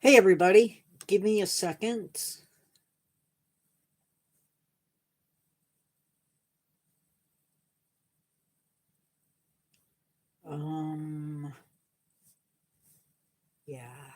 Hey everybody, give me a second. Yeah.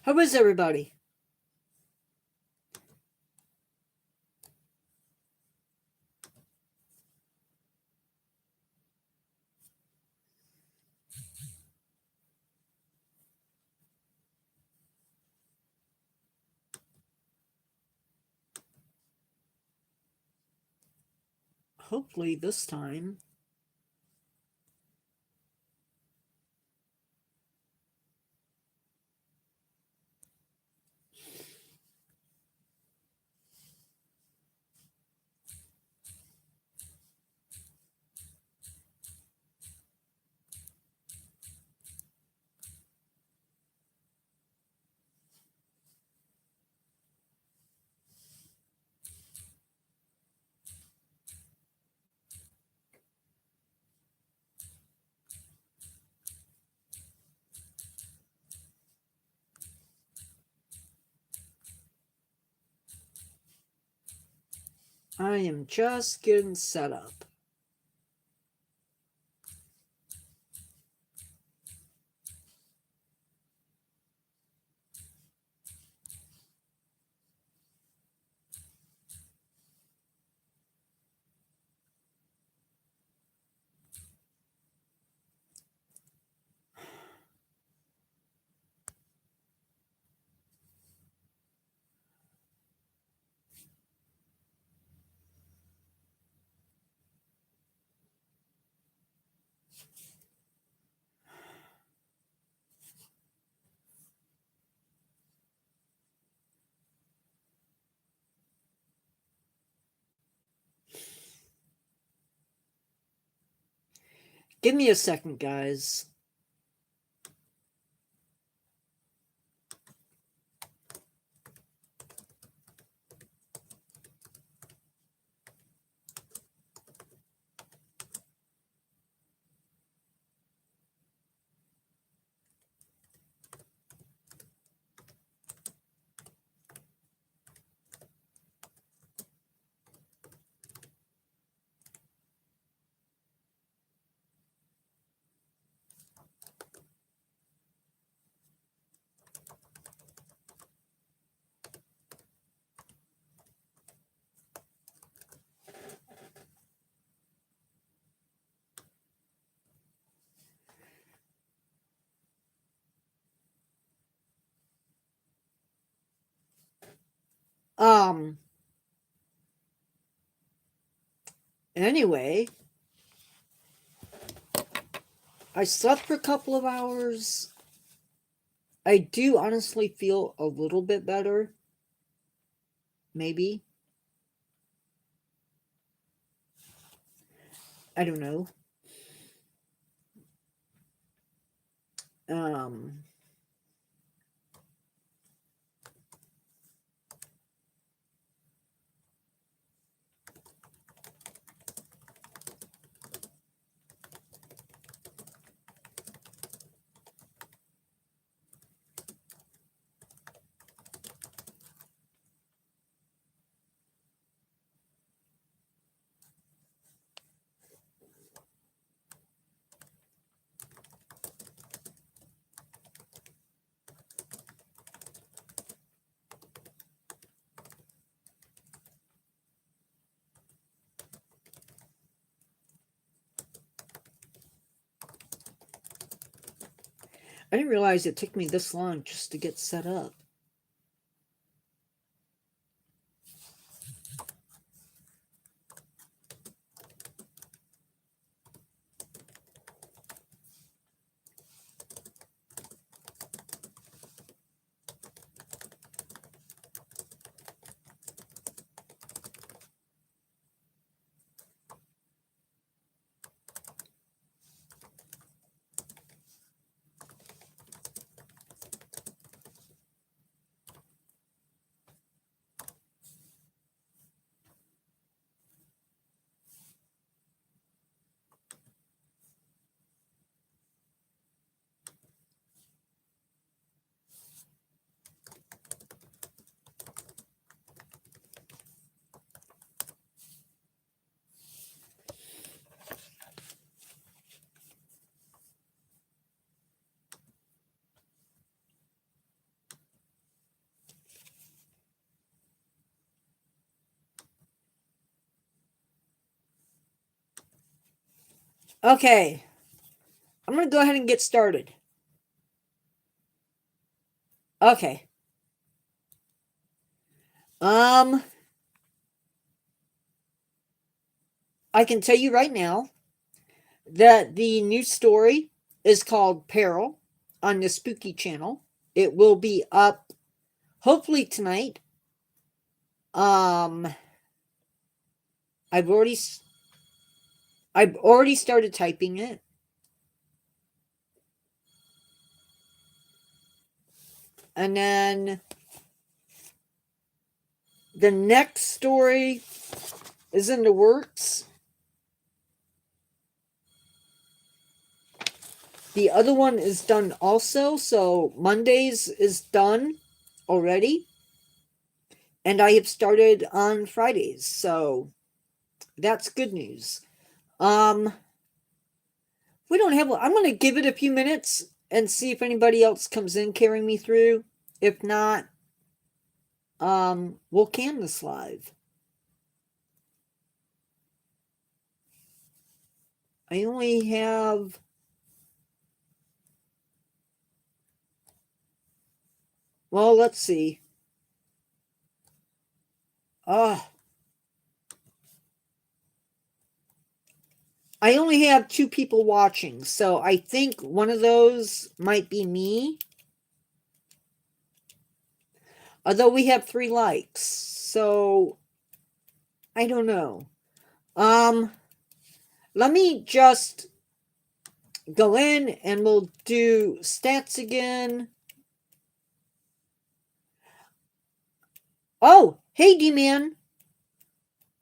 How is everybody? Hopefully this time. I am just getting set up. Give me a second, guys. Anyway, I slept for a couple of hours. I do honestly feel a little bit better. Maybe. I don't know. Um I didn't realize it took me this long just to get set up. Okay. I'm going to go ahead and get started. Okay. I can tell you right now that the new story is called Peril on the Spooky Channel. It will be up hopefully tonight. Um I've already started typing it. And then the next story is in the works. The other one is done also, so Mondays is done already. And I have started on Fridays, so that's good news. We don't have. I'm going to give it a few minutes and see if anybody else comes in carrying me through. If not, we'll canvas live. I only have. Well, let's see. I only have 2 people watching, so I think one of those might be me. Although we have 3 likes, so I don't know. Let me just go in and we'll do stats again. Oh, hey D-Man.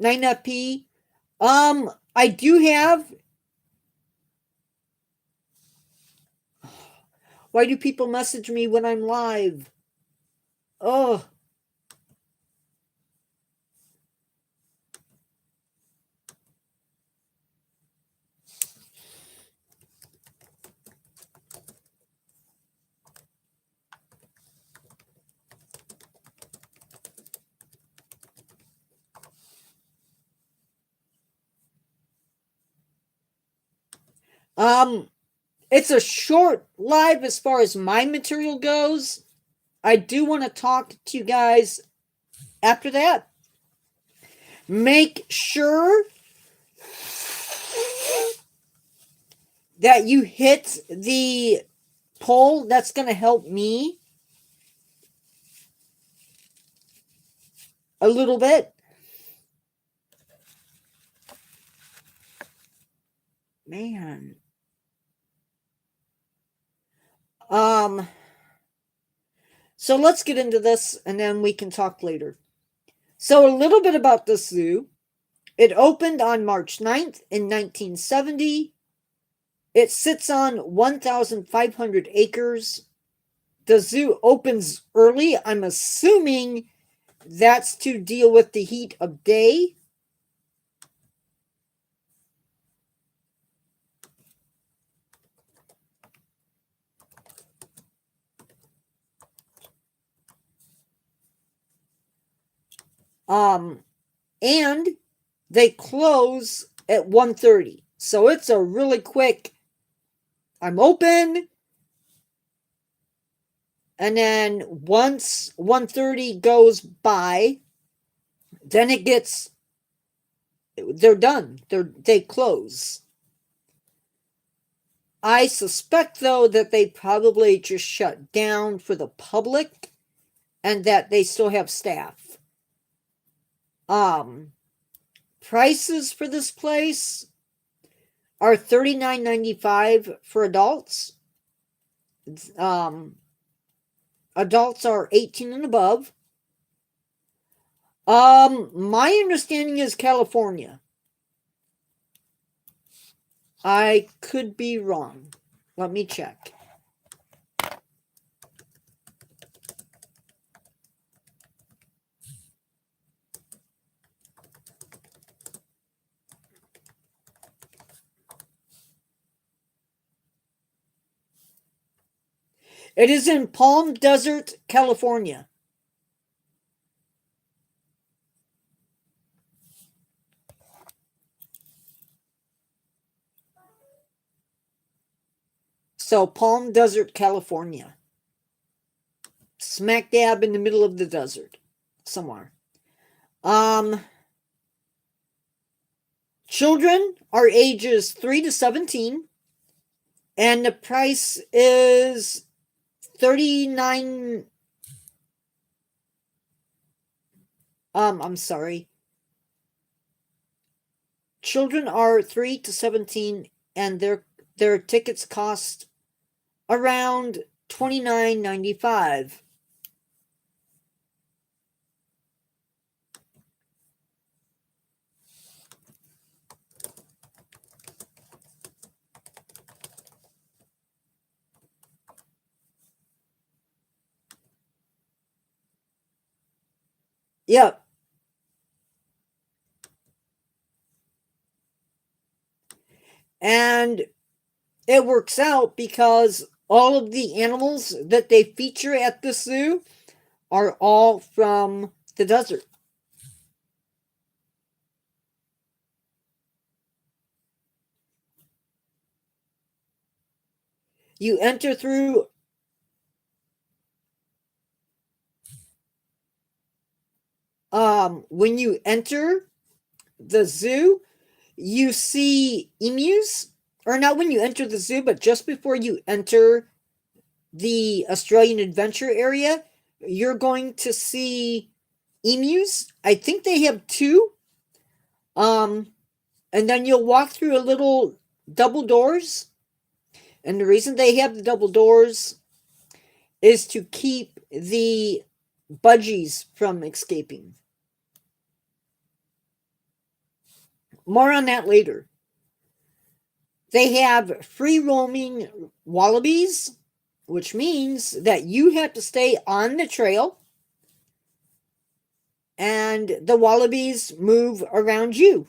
9FP. I do have. Why do people message me when I'm live? Oh. It's a short live as far as my material goes. I do want to talk to you guys after that. Make sure that you hit the poll. That's going to help me a little bit. Man. So let's get into this and then we can talk later. So a little bit about the zoo. It opened on March 9th in 1970. It sits on 1,500 acres. The zoo opens early. I'm assuming that's to deal with the heat of day. And they close at 1:30. So it's a really quick. I'm open. And then once 1:30 goes by, then it gets. They're done. They close. I suspect though that they probably just shut down for the public and that they still have staff. Prices for this place are $39.95 for adults. Adults are 18 and above. My understanding is California. I could be wrong. Let me check. It is in Palm Desert, California. So Palm Desert, California. Smack dab in the middle of the desert. Somewhere. Children are ages 3 to 17. And the price is $39. I'm sorry. Children are 3 to 17, and their tickets cost around $29.95. Yep. And it works out because all of the animals that they feature at the zoo are all from the desert. You enter through when you enter the zoo, you see emus, or not when you enter the zoo, but just before you enter the Australian Adventure area, you're going to see emus. I think they have two. And then you'll walk through a little double doors. And the reason they have the double doors is to keep the budgies from escaping. More on that later. They have free roaming wallabies, which means that you have to stay on the trail and the wallabies move around you.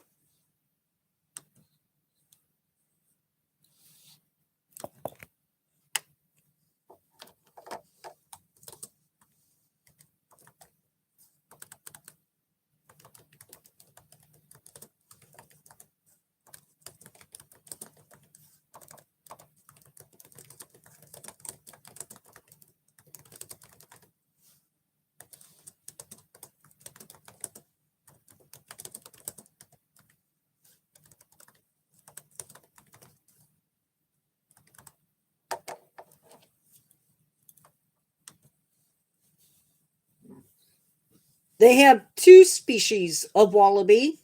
They have two species of wallaby.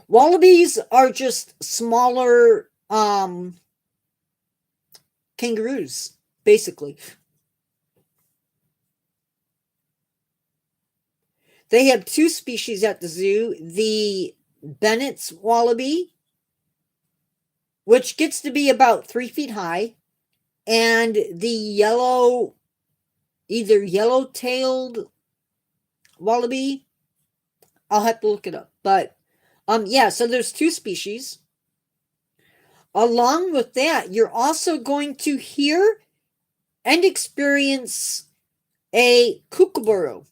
Wallabies are just smaller kangaroos, basically. They have two species at the zoo. The Bennett's wallaby, which gets to be about 3 feet high, and the either yellow-tailed wallaby. I'll have to look it up. But yeah, so there's two species. Along with that, you're also going to hear and experience a kookaburra.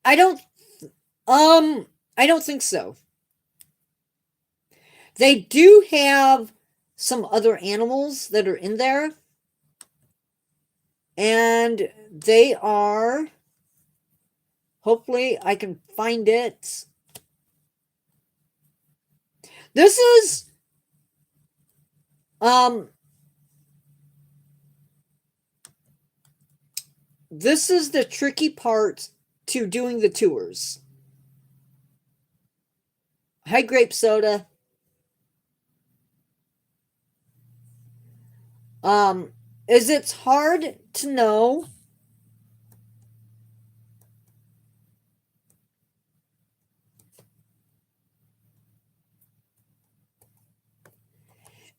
I don't I don't think so. They do have some other animals that are in there. And they are, hopefully I can find it. This is this is the tricky part to doing the tours. Hi, grape soda. is it's hard to know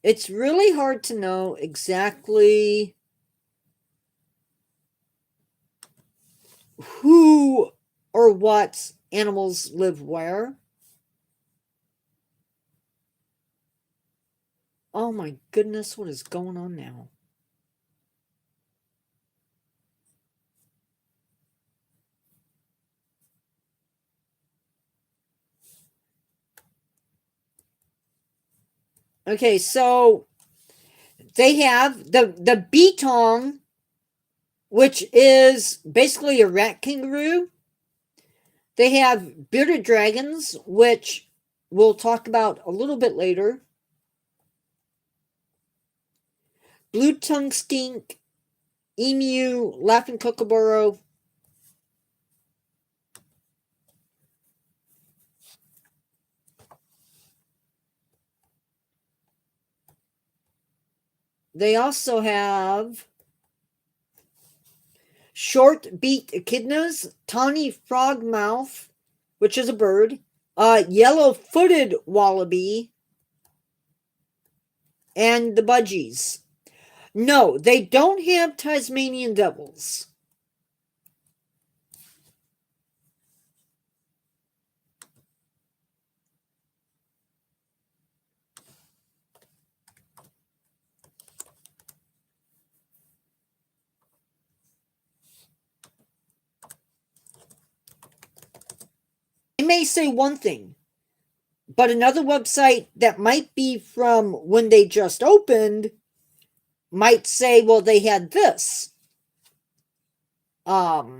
it's really hard to know exactly who or what animals live where. Oh my goodness, what is going on now? Okay, so they have the Betong, which is basically a rat kangaroo. They have bearded dragons, which we'll talk about a little bit later. Blue tongue skink, emu, laughing kookaburra. They also have short-beaked echidnas, tawny frogmouth, which is a bird, yellow-footed wallaby, and the budgies. No, they don't have Tasmanian devils. They may say one thing, but another website that might be from when they just opened might say, well, they had this. I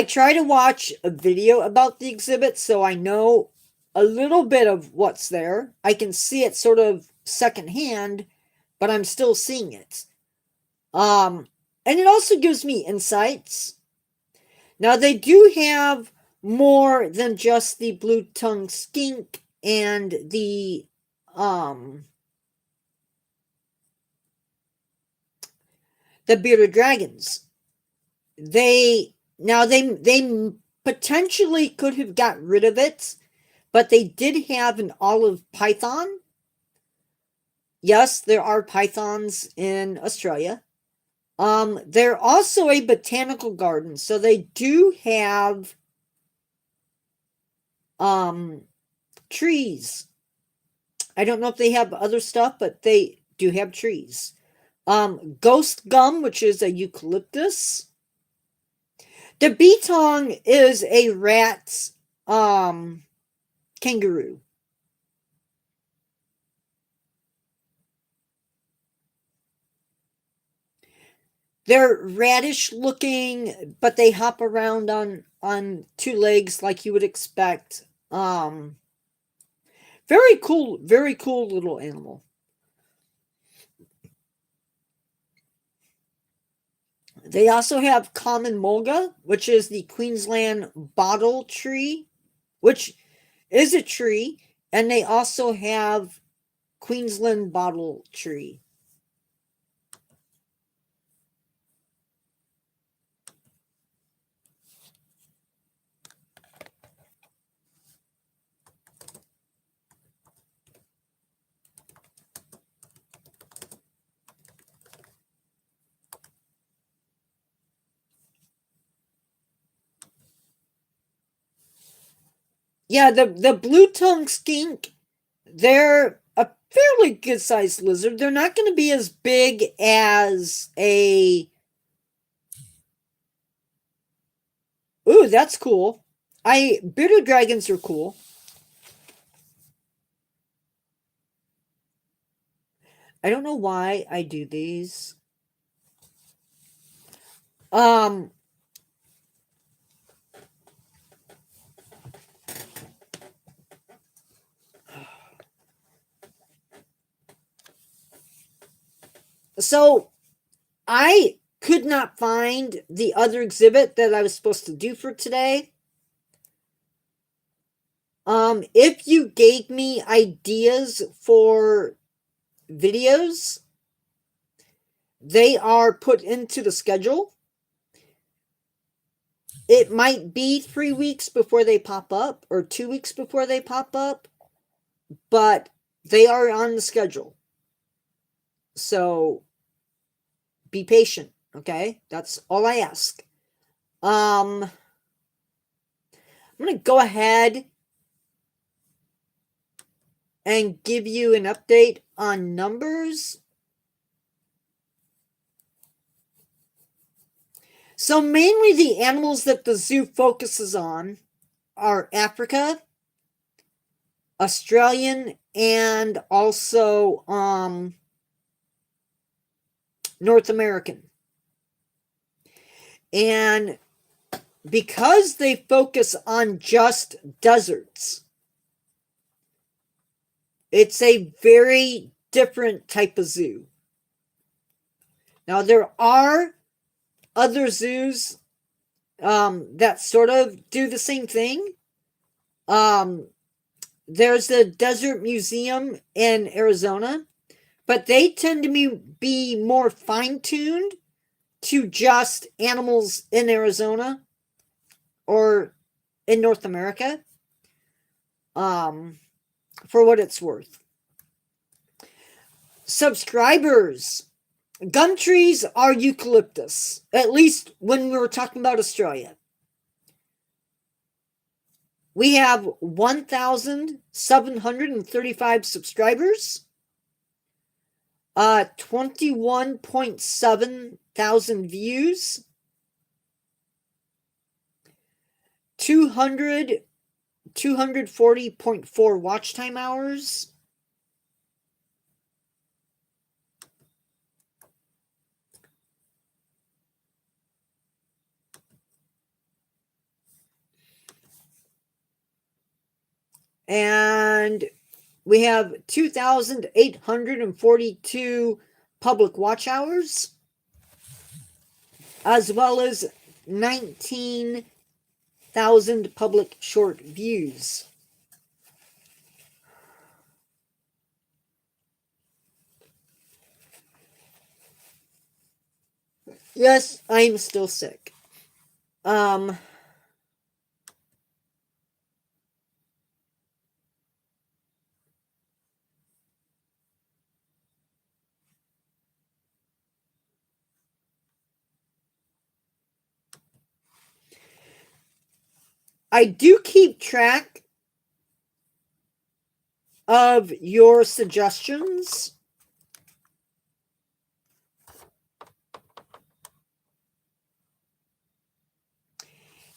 try to watch a video about the exhibit so I know a little bit of what's there. I can see it sort of secondhand, but I'm still seeing it. And it also gives me insights. Now they do have more than just the blue tongue skink and the bearded dragons. They potentially could have got rid of it, but they did have an olive python. Yes, there are pythons in Australia. They're also a botanical garden, so they do have trees. I don't know if they have other stuff, but they do have trees. Ghost gum, which is a eucalyptus. The Betong is a rat kangaroo. They're radish looking, but they hop around on two legs like you would expect. Very cool little animal. They also have common mulga, which is the Queensland bottle tree, which is a tree, and they also have Queensland bottle tree. Yeah, the blue tongue skink, they're a fairly good sized lizard. They're not going to be as big as a. Ooh, that's cool. Bearded dragons are cool. I don't know why I do these. Um so I could not find the other exhibit that I was supposed to do for today. If you gave me ideas for videos, they are put into the schedule. It might be 3 weeks before they pop up or 2 weeks before they pop up, but they are on the schedule. So be patient, okay? That's all I ask. I'm going to go ahead and give you an update on numbers. So mainly the animals that the zoo focuses on are Africa, Australian, and also North American. And because they focus on just deserts, it's a very different type of zoo. Now, there are other zoos that sort of do the same thing. There's the Desert Museum in Arizona, but they tend to be more fine-tuned to just animals in Arizona or in North America, for what it's worth. Subscribers. Gum trees are eucalyptus, at least when we were talking about Australia. We have 1,735 subscribers, 21.7 thousand views, 240.4 watch time hours. And we have 2,842 public watch hours, as well as 19,000 public short views. Yes, I'm still sick. I do keep track of your suggestions.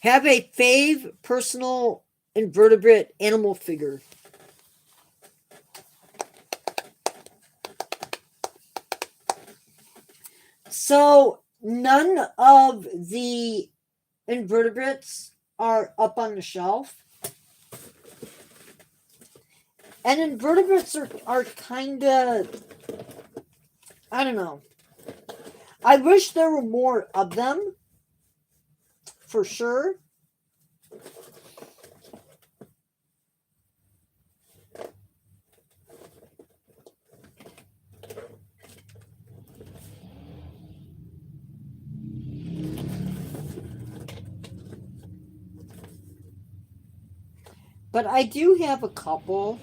Have a fave personal invertebrate animal figure. So none of the invertebrates are up on the shelf. And invertebrates are kind of, I don't know. I wish there were more of them, for sure. But I do have a couple.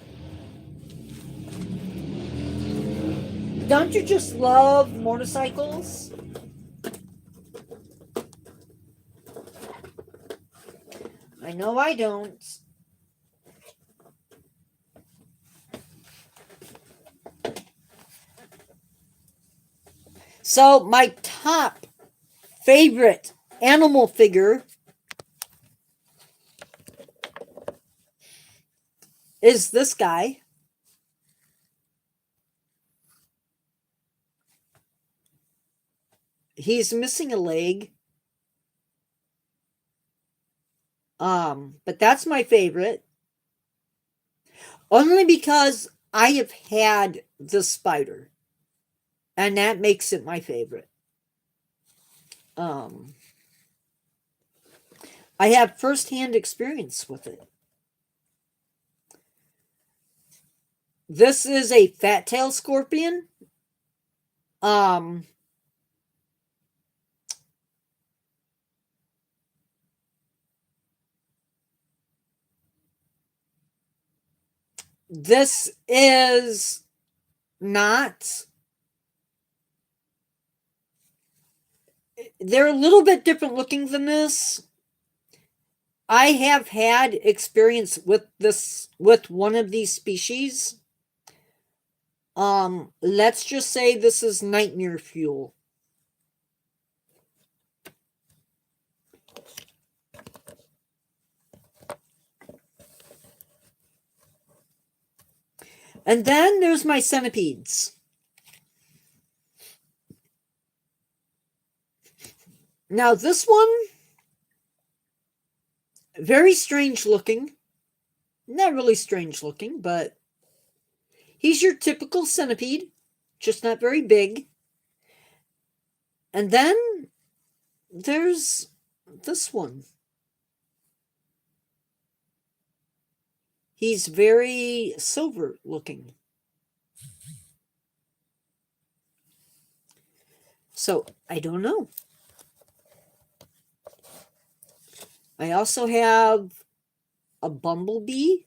Don't you just love motorcycles? I know I don't. So my top favorite animal figure is this guy. He's missing a leg. But that's my favorite. Only because I have had the spider. And that makes it my favorite. I have firsthand experience with it. This is a fat tail scorpion. This is not. They're a little bit different looking than this. I have had experience with this, with one of these species. Let's just say this is nightmare fuel. And then there's my centipedes. Now this one, very strange looking. Not really strange looking, but he's your typical centipede, just not very big. And then there's this one. He's very silver looking. So I don't know. I also have a bumblebee.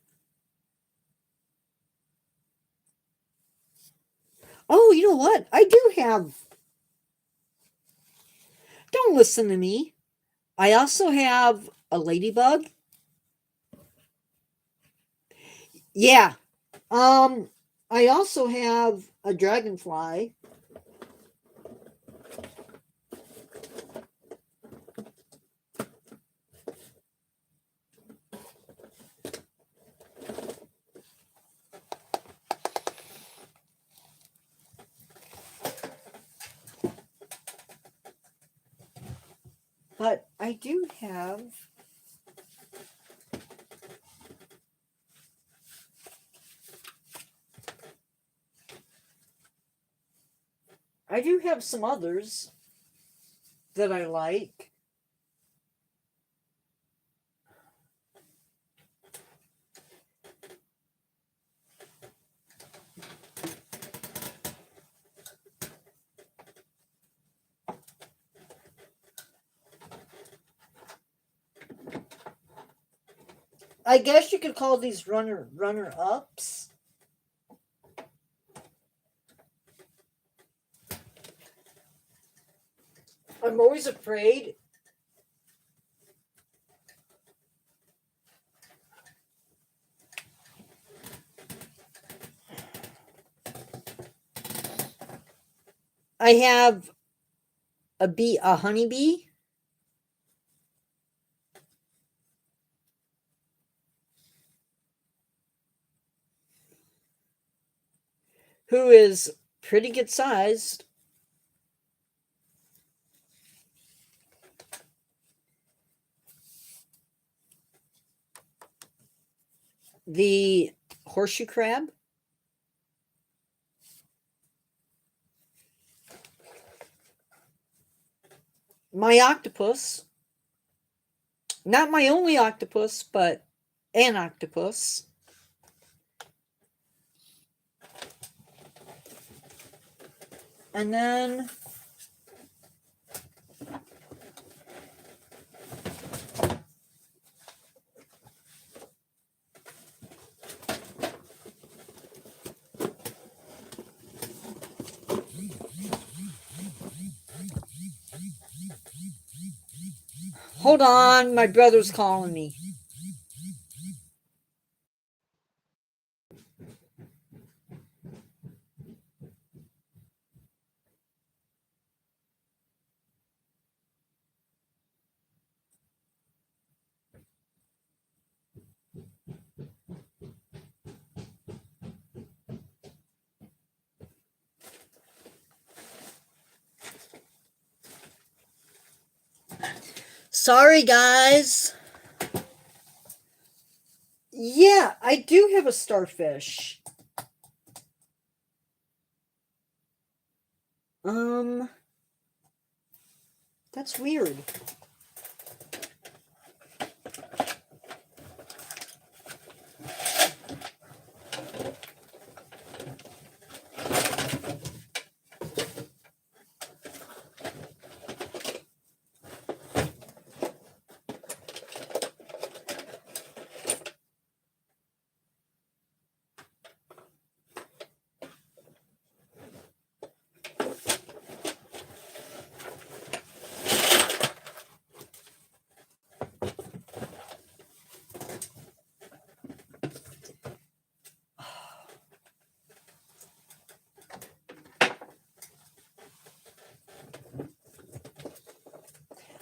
Oh, you know what? I do have. Don't listen to me. I also have a ladybug. Yeah. I also have a dragonfly. But I do have some others that I like. I guess you could call these runner ups. I'm always afraid. I have a honeybee. Who is pretty good sized. The horseshoe crab. My octopus. Not my only octopus, but an octopus. And then hold on, my brother's calling me. Sorry, guys. Yeah, I do have a starfish. That's weird.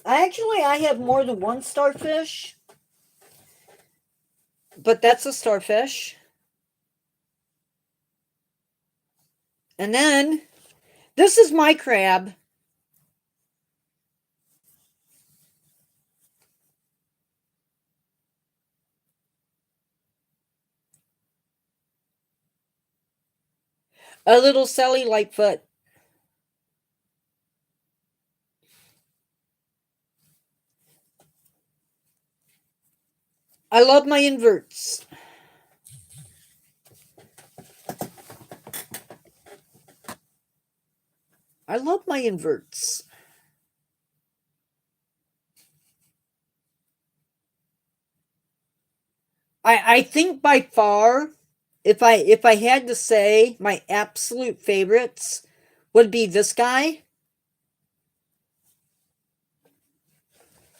I have more than one starfish, but that's a starfish. And then this is my crab. A little Sally Lightfoot. I love my inverts. I love my inverts. I think by far, if I had to say my absolute favorites would be this guy.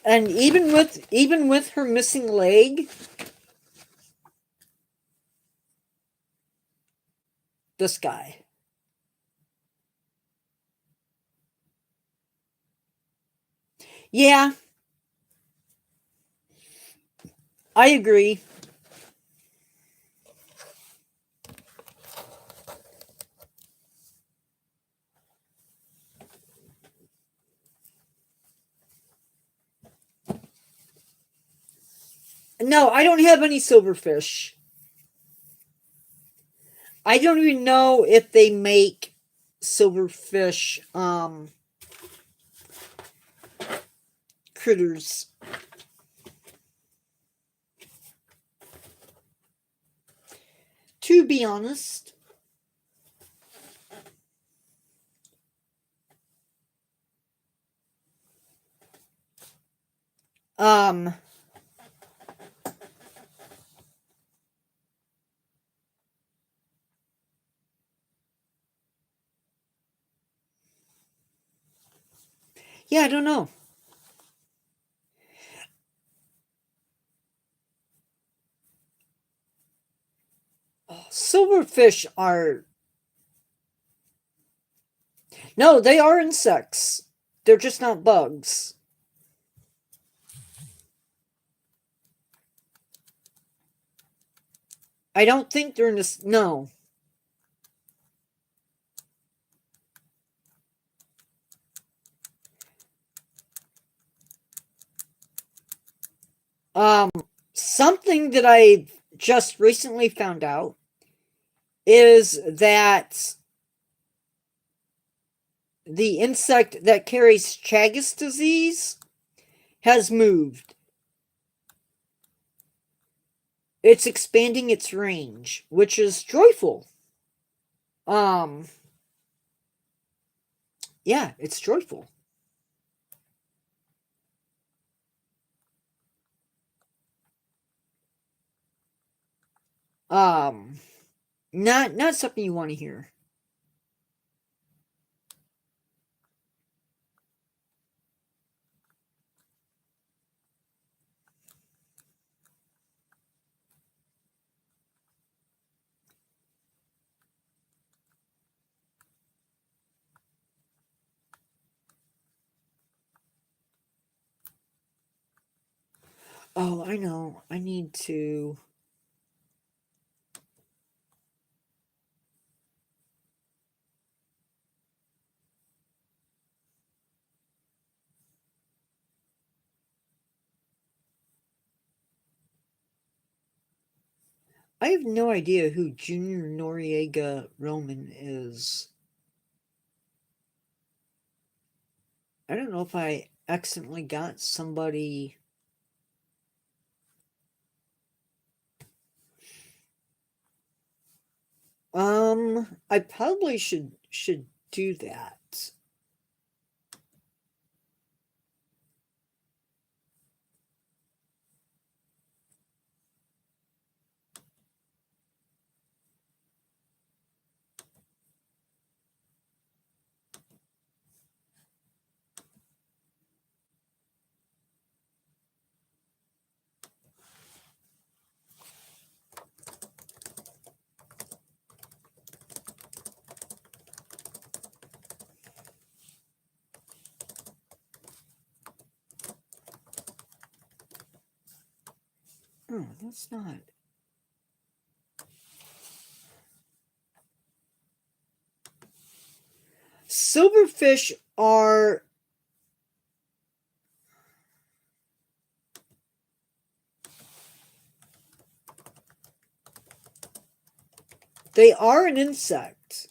And even with her missing leg, this guy. Yeah, I agree. No, I don't have any silverfish. I don't even know if they make silverfish critters. To be honest. Um yeah, I don't know. Silverfish are no, they are insects. They're just not bugs. I don't think they're in this. No. Um, Something that I just recently found out is that the insect that carries Chagas disease has moved. It's expanding its range, which is joyful. Um, yeah, it's joyful. Um, not something you want to hear. Oh, I know. I need to. I have no idea who Junior Noriega Roman is. I don't know if I accidentally got somebody. I probably should do that. Oh, that's not. Silverfish are an insect.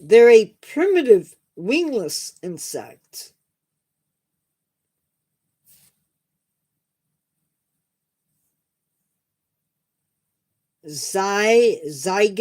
They're a primitive wingless insect. Zygentoma.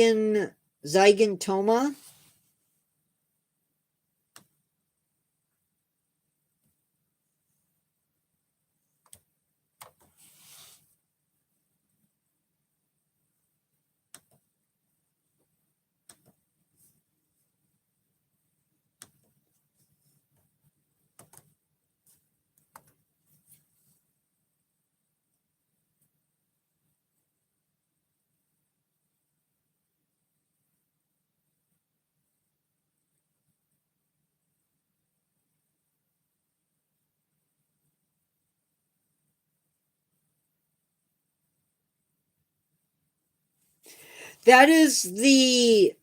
That is the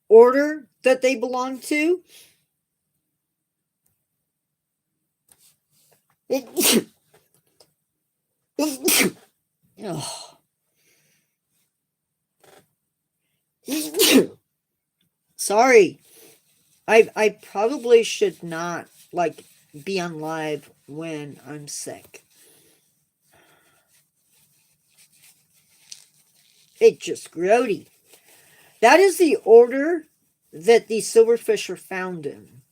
order that they belong to. Sorry. I probably should not like be on live when I'm sick. It's just grody. That is the order that the silverfish are found in.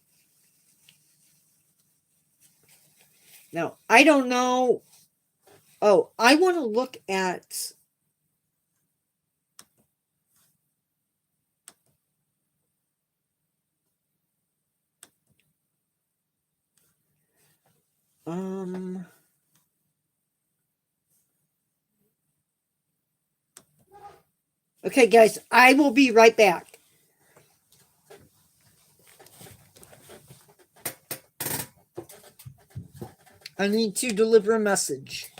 Now, I don't know. Oh, I want to look at. Okay, guys, I will be right back. I need to deliver a message.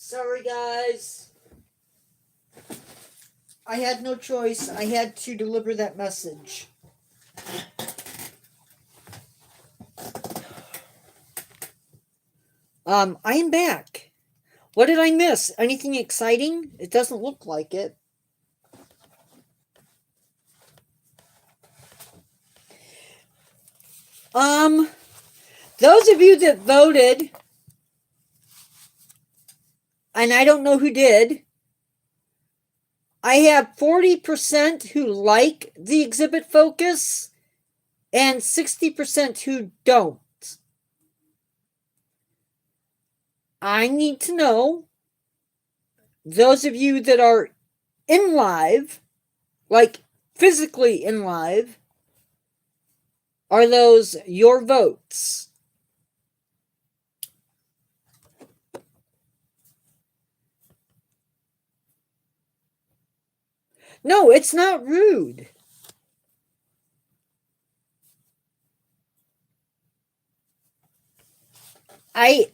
Sorry, guys. I had no choice. I had to deliver that message. I am back. What did I miss? Anything exciting? It doesn't look like it. Those of you that voted, and I don't know who did, I have 40% who like the exhibit focus and 60% who don't. I need to know, those of you that are in live, like physically in live, are those your votes? No, it's not rude. I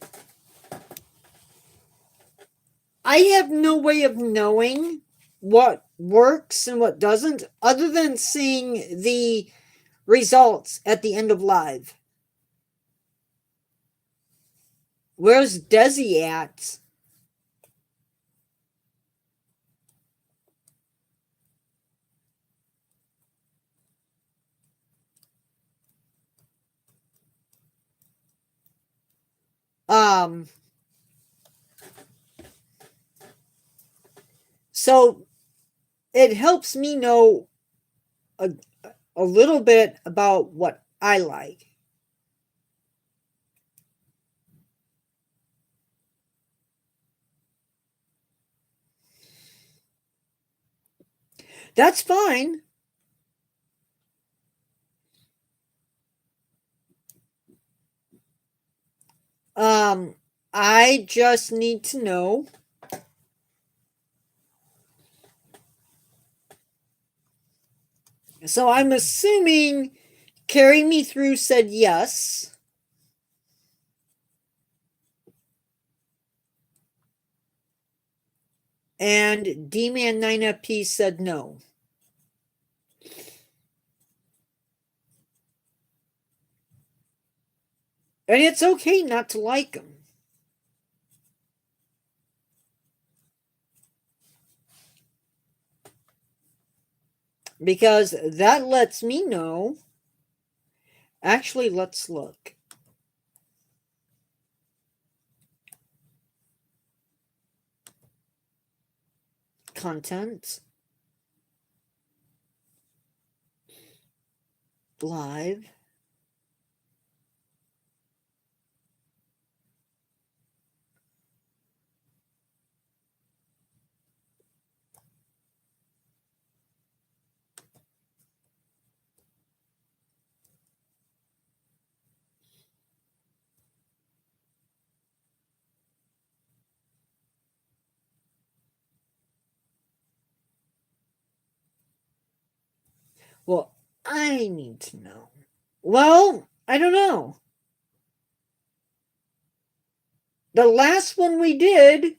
have no way of knowing what works and what doesn't other than seeing the results at the end of live. Where's Desi at? So it helps me know a little bit about what I like. That's fine. I just need to know. So I'm assuming Carry Me Through said yes. And D-Man 9FP said no. And it's okay not to like them. Because that lets me know. Actually, let's look. Content. Live. Well, I need to know. Well, I don't know. The last one we did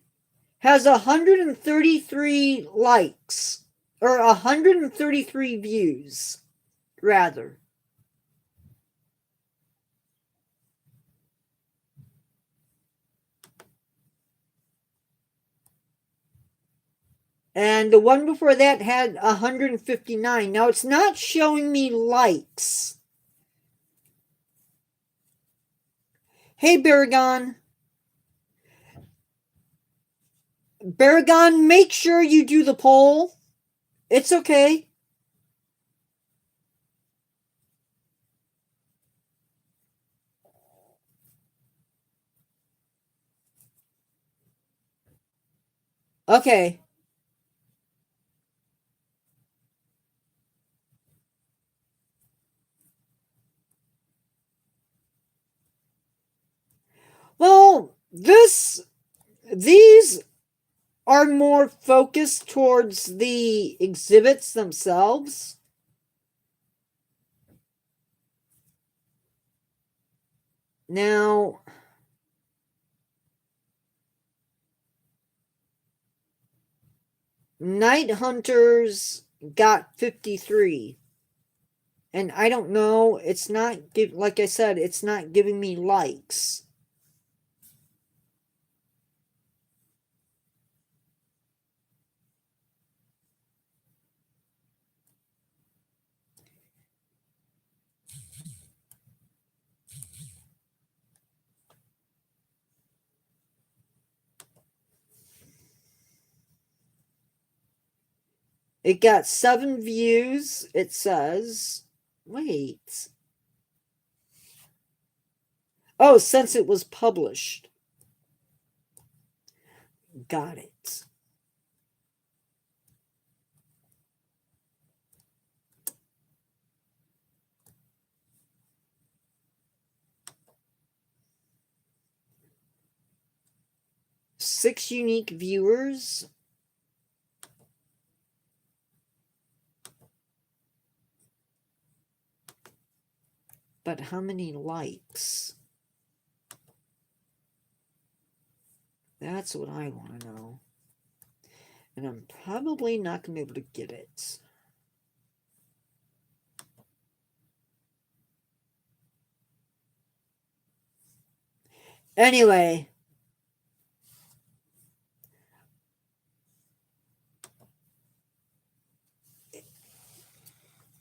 has 133 likes, or 133 views, rather. And the one before that had 159. Now it's not showing me likes. Hey, Baragon. Baragon, make sure you do the poll. It's okay. Okay. Well, these are more focused towards the exhibits themselves. Now, Night Hunters got 53. And I don't know, it's not, like I said, it's not giving me likes. It got 7 views, it says. Wait. Oh, since it was published. Got it. Six unique viewers. But how many likes? That's what I want to know. And I'm probably not going to be able to get it. Anyway.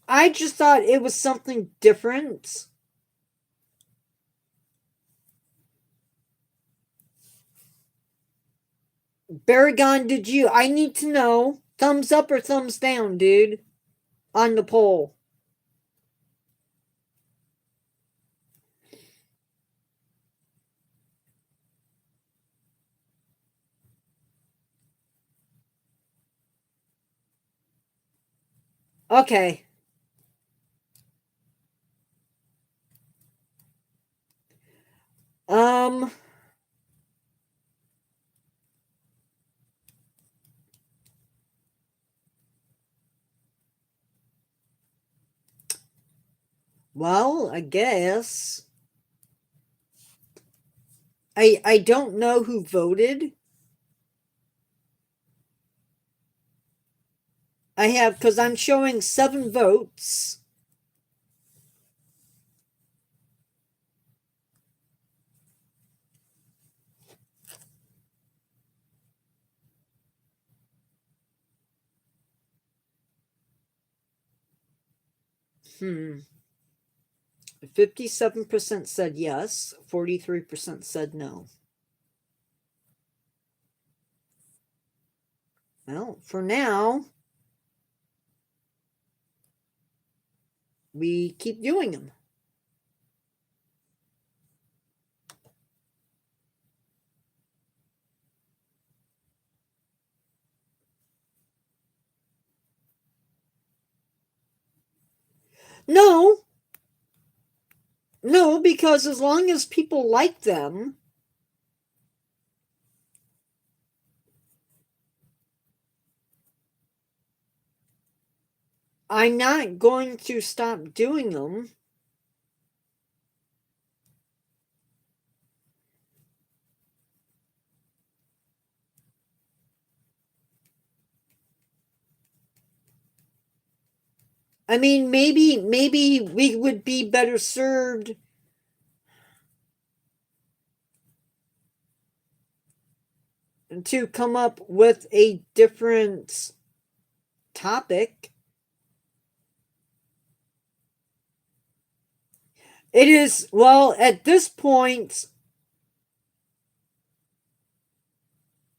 I just thought it was something different. Baragon, did you? I need to know. Thumbs up or thumbs down, dude, on the poll. Okay. Well, I guess. I don't know who voted. I have, because I'm showing 7 votes. Hmm. 57% said yes, 43% said no. Well, for now, we keep doing them. No. No, because as long as people like them, I'm not going to stop doing them. I mean, maybe we would be better served to come up with a different topic. It is, well, at this point,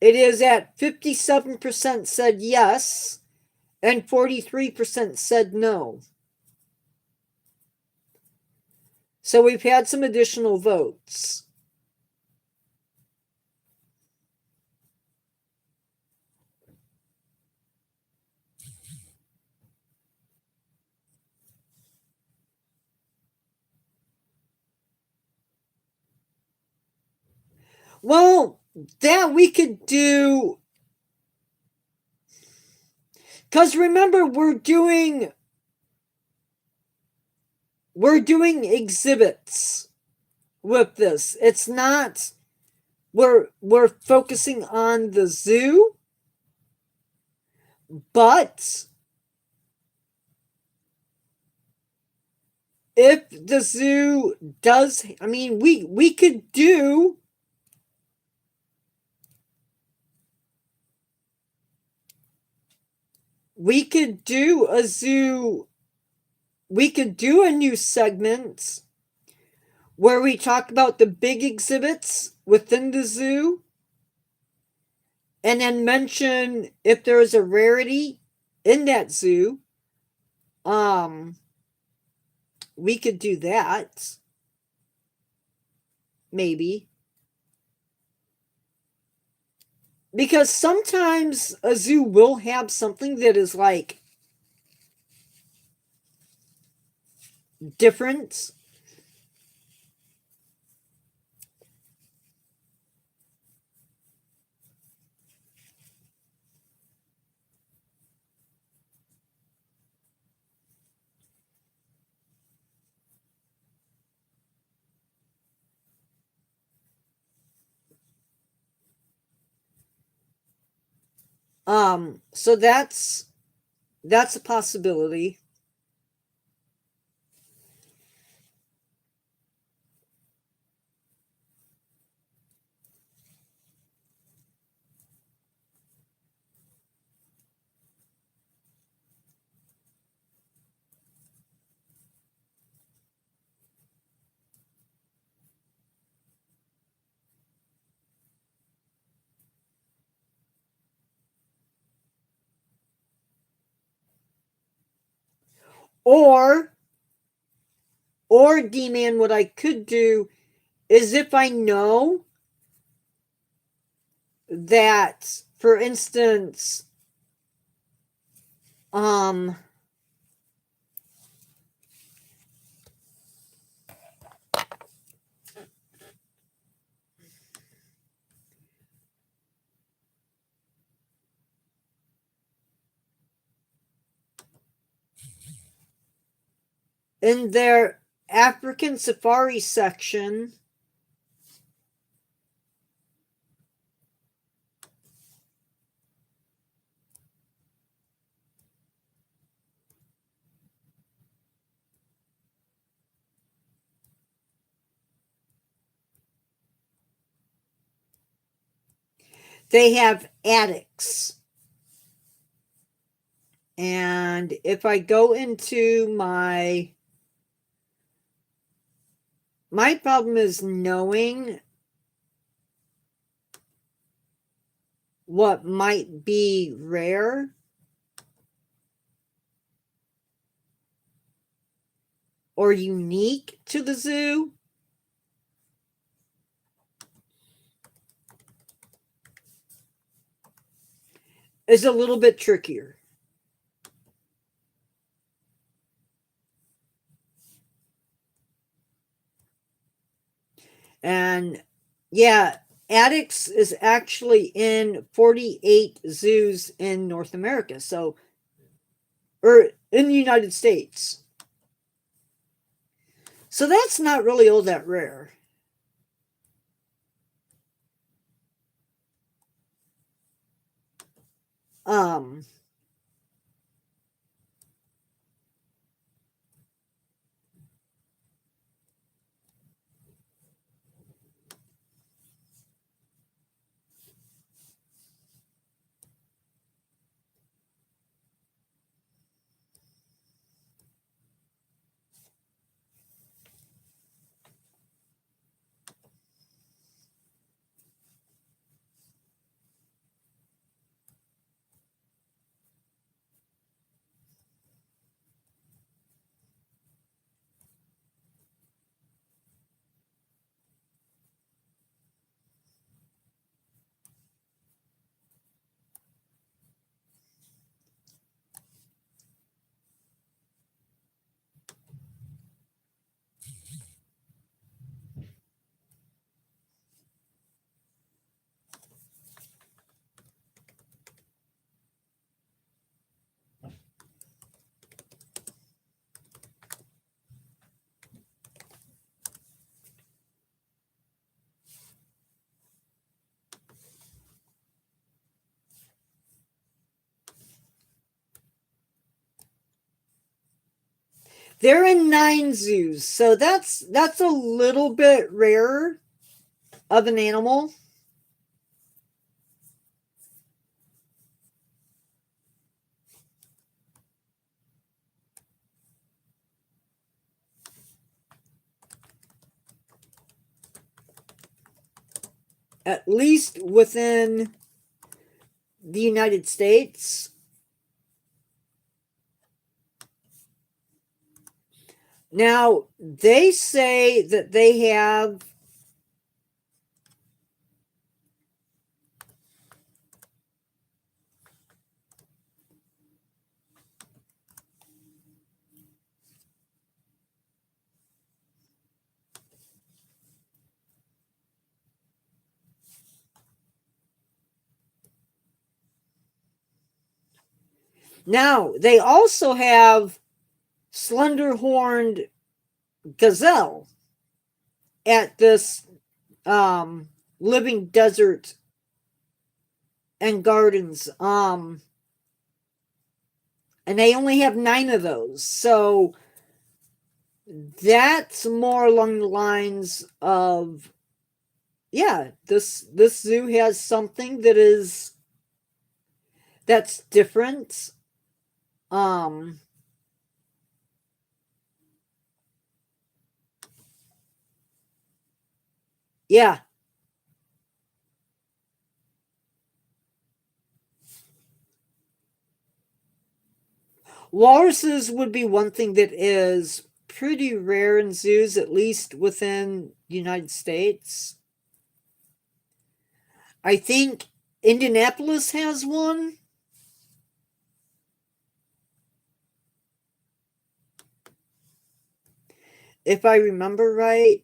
it is at 57% said yes, and 43% said no. So we've had some additional votes. Well, that we could do, because remember, we're doing exhibits with this. It's not, we're focusing on the zoo, But if the zoo does, I mean, we could do a zoo, we could do a new segment where we talk about the big exhibits within the zoo and then mention if there is a rarity in that zoo. We could do that, maybe, because sometimes a zoo will have something that is like different. So that's a possibility. Or D-Man, what I could do is if I know that, for instance, um in their African safari section, they have attics. And if I go into my problem is knowing what might be rare or unique to the zoo. Is a little bit trickier. And yeah, Addicts is actually in 48 zoos in North America. So, or in the United States. So that's not really all that rare. Um, They're in 9 zoos, so that's a little bit rarer of an animal. At least within the United States. Now, they say that they have now they also have slender-horned gazelle at this living desert and gardens. And they only have 9 of those. So that's more along the lines of, yeah, this zoo has something that's different. Yeah. Walruses would be one thing that is pretty rare in zoos, at least within the United States. I think Indianapolis has one. If I remember right.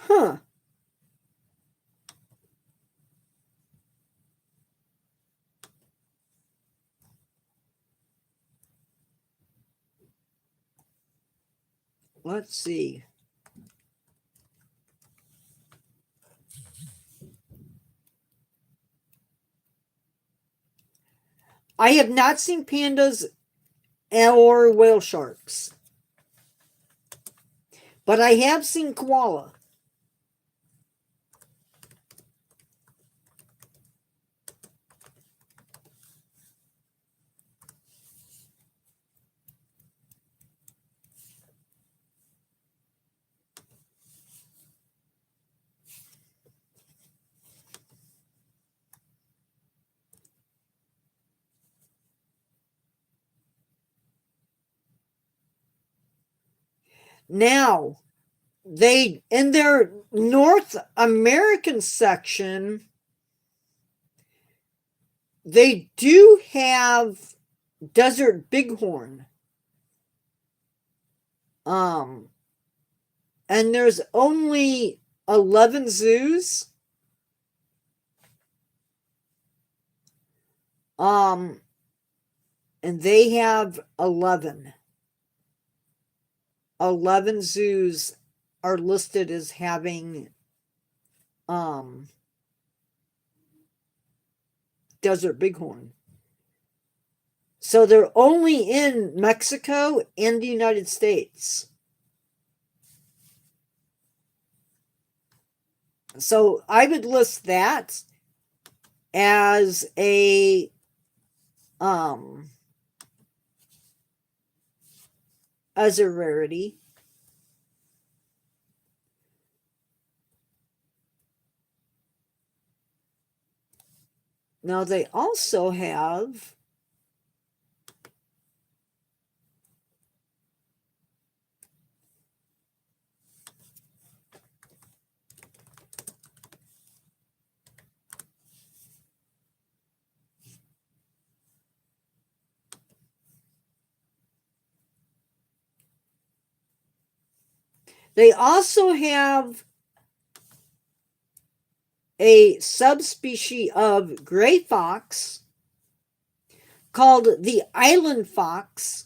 Huh. Let's see. I have not seen pandas or whale sharks, but I have seen koala. Now, they in their North American section, they do have desert bighorn. Um, and there's only 11 zoos. And they have 11. 11 zoos are listed as having desert bighorn. So they're only in Mexico and the United States. So I would list that as a rarity. Now they also have They also have a subspecies of gray fox called the island fox,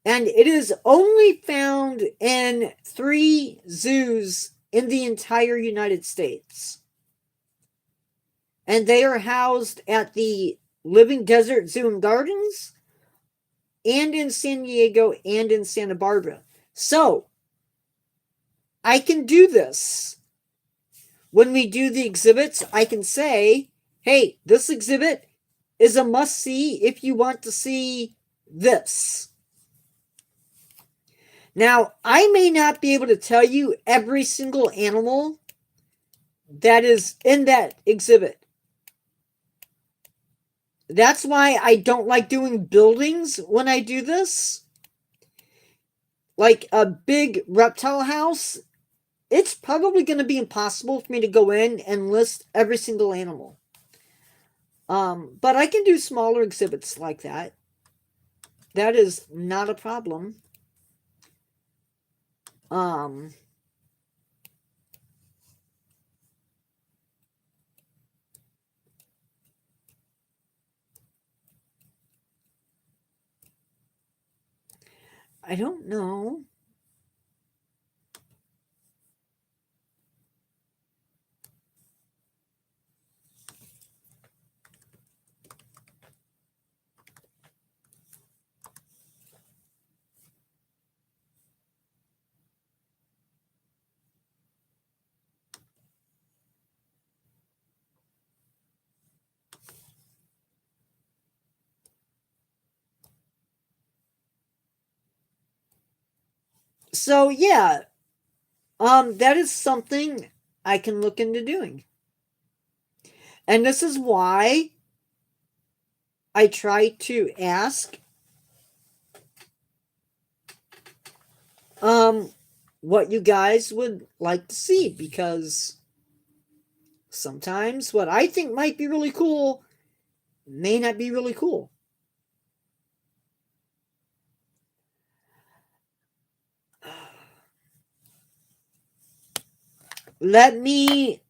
and it is only found in 3 zoos in the entire United States. And they are housed at the Living Desert Zoo and Gardens, and in San Diego, and in Santa Barbara. So, I can do this. When we do the exhibits, I can say, hey, this exhibit is a must-see if you want to see this. Now, I may not be able to tell you every single animal that is in that exhibit. That's why I don't like doing buildings when I do this. Like a big reptile house, it's probably going to be impossible for me to go in and list every single animal. But I can do smaller exhibits like that. That is not a problem. I don't know. So yeah, that is something I can look into doing. And this is why I try to ask what you guys would like to see, because sometimes what I think might be really cool may not be really cool. Let me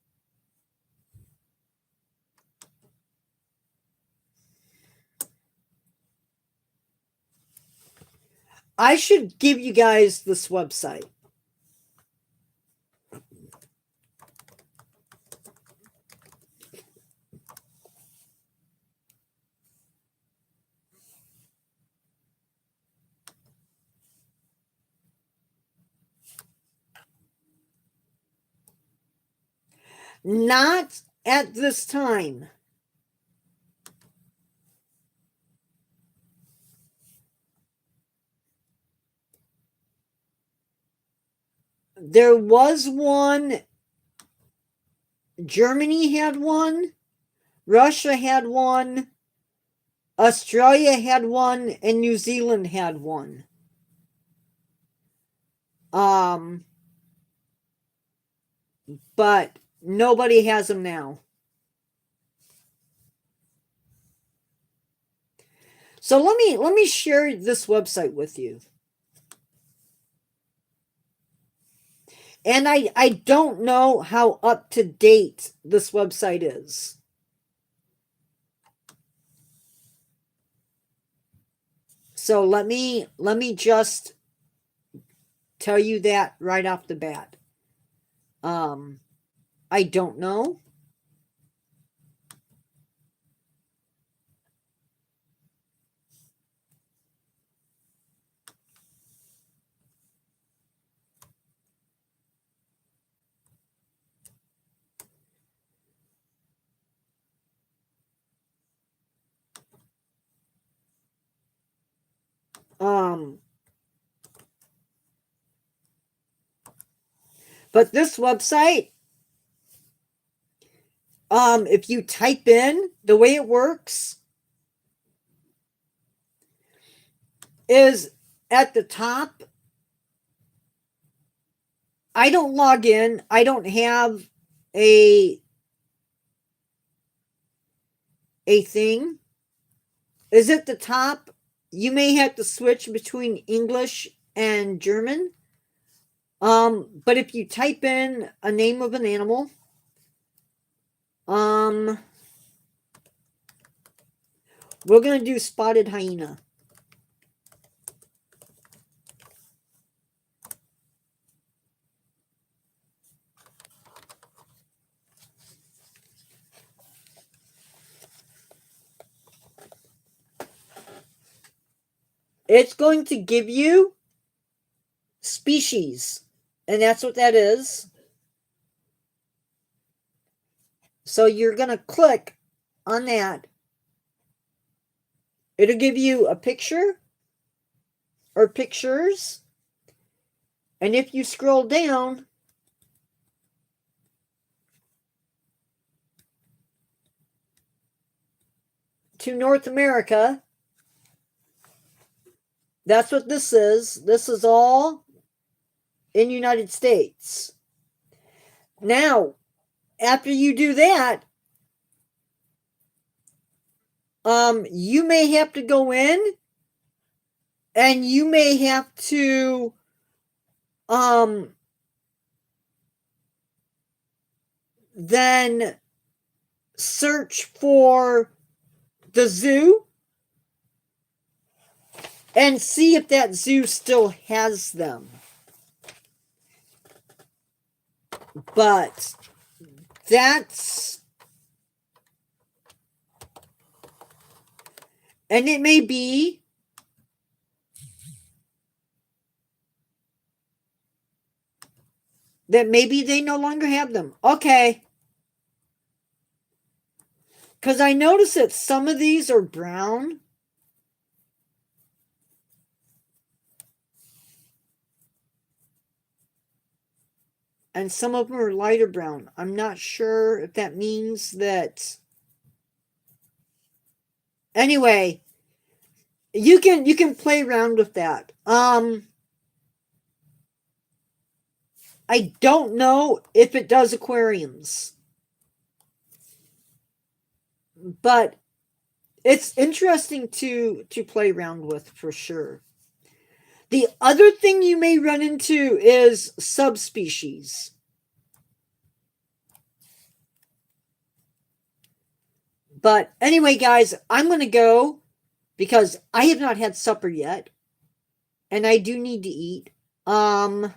I should give you guys this website. Not at this time. There was one. Germany had one. Russia had one. Australia had one. And New Zealand had one. But nobody has them now. So let me share this website with you. And I don't know how up to date this website is. So let me just tell you that right off the bat. I don't know. But this website, if you type in, the way it works is at the top. I don't log in. I don't have a thing. Is at the top. You may have to switch between English and German. But if you type in a name of an animal, we're going to do spotted hyena. It's going to give you species, and that's what that is. So you're going to click on that. It'll give you a picture or pictures. And if you scroll down, to North America, that's what this is. This is all in United States. Now, after you do that, you may have to go in and you may have to then search for the zoo and see if that zoo still has them. But that's, and it may be that maybe they no longer have them. Okay. Because I notice that some of these are brown. And some of them are lighter brown. I'm not sure if that means that. Anyway, you can play around with that. I don't know if it does aquariums, but it's interesting to play around with for sure. The other thing you may run into is subspecies. But anyway, guys, I'm going to go because I have not had supper yet. And I do need to eat. I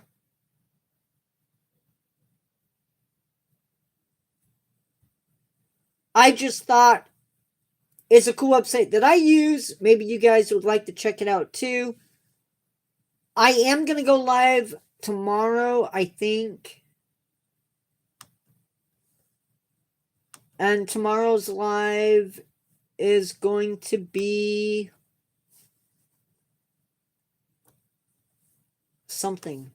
just thought it's a cool website that I use. Maybe you guys would like to check it out too. I am going to go live tomorrow, I think. And tomorrow's live is going to be something.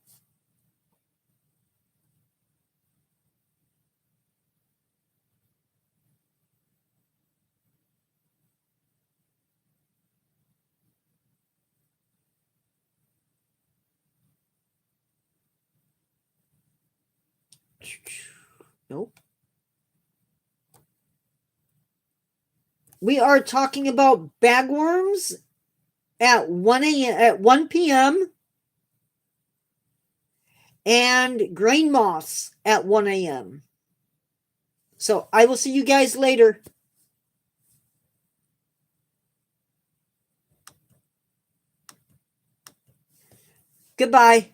Nope. We are talking about bagworms at 1 p.m. and grain moths at 1 a.m. So I will see you guys later. Goodbye.